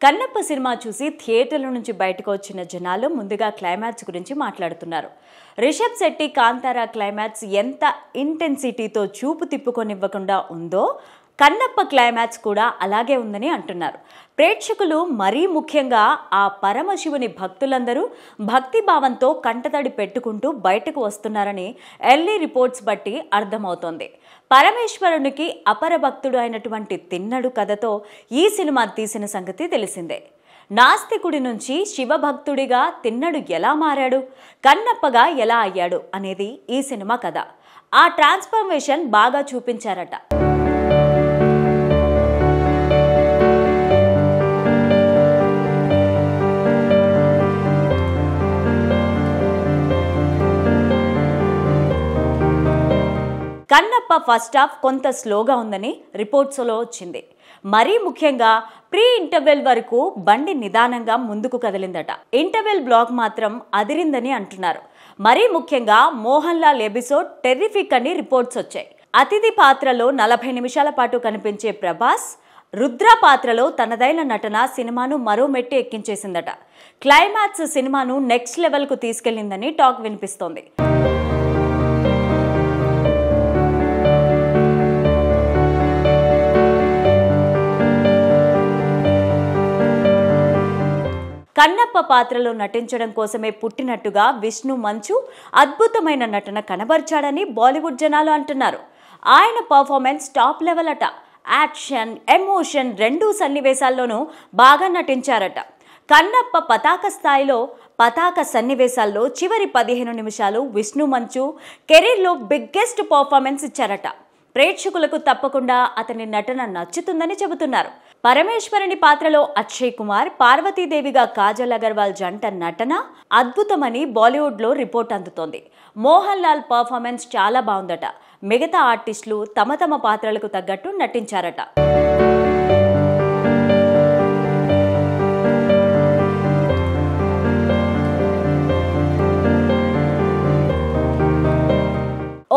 Kannappa cinema చూసి థియేటర్ల నుంచి బయటకు వచ్చిన జనాలు ముందుగా క్లైమాక్స్ గురించి మాట్లాడుతున్నారు. రిషబ్ శెట్టి కాంతారా క్లైమాక్స్ ఎంత ఇంటెన్సిటీతో చూపు తిప్పుకొనివ్వకుండా ఉందో కన్నప్ప క్లైమాక్స్ కూడా అలాగే ఉందని అంటున్నారు. ప్రేక్షకులు మరీ ముఖ్యంగా ఆ పరమశివుని భక్తులందరూ భక్తిభావంతో కంటతడి పెట్టుకుంటూ బయటకు వస్తున్నారని ఎర్లీ రిపోర్ట్స్ బట్టి అర్థమవుతోంది. పరమేశ్వరునికి అపర భక్తుడు అయినటువంటి తిన్నడు కథతో ఈ సినిమా తీసిన సంగతి తెలిసిందే. నాస్తికుడి నుంచి శివభక్తుడిగా తిన్నడు ఎలా మారాడు, కన్నప్పగా ఎలా అయ్యాడు అనేది ఈ సినిమా కథ. ఆ ట్రాన్స్ఫర్మేషన్ బాగా చూపించారట. కన్నప్ప ఫస్ట్ హాఫ్ కొంత స్లోగా ఉందని రిపోర్ట్స్లో వచ్చింది. మరీ ముఖ్యంగా ప్రీ ఇంటర్వెల్ వరకు బండి నిదానంగా ముందుకు కదిలిందట. ఇంటర్వెల్ బ్లాక్ మాత్రం అదిరిందని అంటున్నారు. మరీ ముఖ్యంగా మోహన్ లాల్ ఎపిసోడ్ టెర్రిఫిక్ అని రిపోర్ట్స్ వచ్చాయి. అతిథి పాత్రలో 40 నిమిషాల పాటు కనిపించే ప్రభాస్ రుద్ర పాత్రలో తనదైన నటన సినిమాను మరో మెట్టు ఎక్కించేసిందట. క్లైమాక్స్ సినిమాను నెక్స్ట్ లెవెల్కు తీసుకెళ్లిందని టాక్ వినిపిస్తోంది. కన్నప్ప పాత్రలో నటించడం కోసమే పుట్టినట్టుగా విష్ణు మంచు అద్భుతమైన నటన కనబర్చాడని బాలీవుడ్ జనాలు అంటున్నారు. ఆయన పర్ఫార్మెన్స్ టాప్ లెవెల్ అట. యాక్షన్, ఎమోషన్ రెండూ సన్నివేశాల్లోనూ బాగా నటించారట. కన్నప్ప పతాక సన్నివేశాల్లో చివరి 15 నిమిషాలు విష్ణు మంచు కెరీర్లో బిగ్గెస్ట్ పర్ఫార్మెన్స్ ఇచ్చారట. ప్రేక్షకులకు తప్పకుండా అతని నటన నచ్చుతుందని చెబుతున్నారు. పరమేశ్వరుని పాత్రలో అక్షయ్ కుమార్, పార్వతీదేవిగా కాజల్ అగర్వాల్ జంట నటన అద్భుతమని బాలీవుడ్లో రిపోర్ట్ అందుతోంది. మోహన్ లాల్ పర్ఫార్మెన్స్ చాలా బాగుందట. మిగతా ఆర్టిస్టులు తమ తమ పాత్రలకు తగ్గట్టు నటించారట.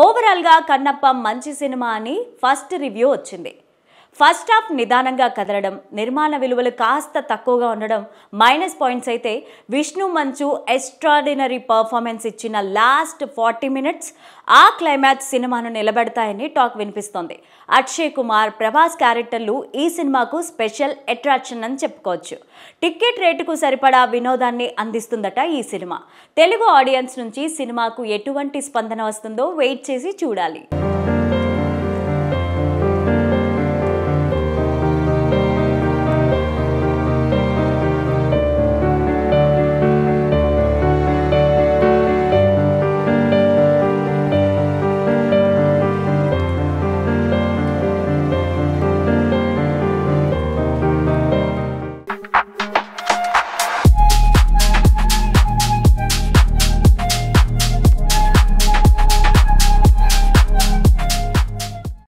ఓవరాల్గా కన్నప్ప మంచి సినిమా అని ఫస్ట్ రివ్యూ వచ్చింది. ఫస్ట్ హాఫ్ నిదానంగా కదలడం, నిర్మాణ విలువలు కాస్త తక్కువగా ఉండడం మైనస్ పాయింట్స్ అయితే, విష్ణు మంచు ఎక్స్ట్రాడినరీ పర్ఫార్మెన్స్ ఇచ్చిన లాస్ట్ 40 మినిట్స్ ఆ క్లైమాక్స్ సినిమాను నిలబెడతాయని టాక్ వినిపిస్తోంది. అక్షయ్ కుమార్, ప్రభాస్ క్యారెక్టర్లు ఈ సినిమాకు స్పెషల్ అట్రాక్షన్ అని చెప్పుకోవచ్చు. టికెట్ రేటుకు సరిపడా వినోదాన్ని అందిస్తుందట ఈ సినిమా. తెలుగు ఆడియన్స్ నుంచి సినిమాకు ఎటువంటి స్పందన వస్తుందో వెయిట్ చేసి చూడాలి.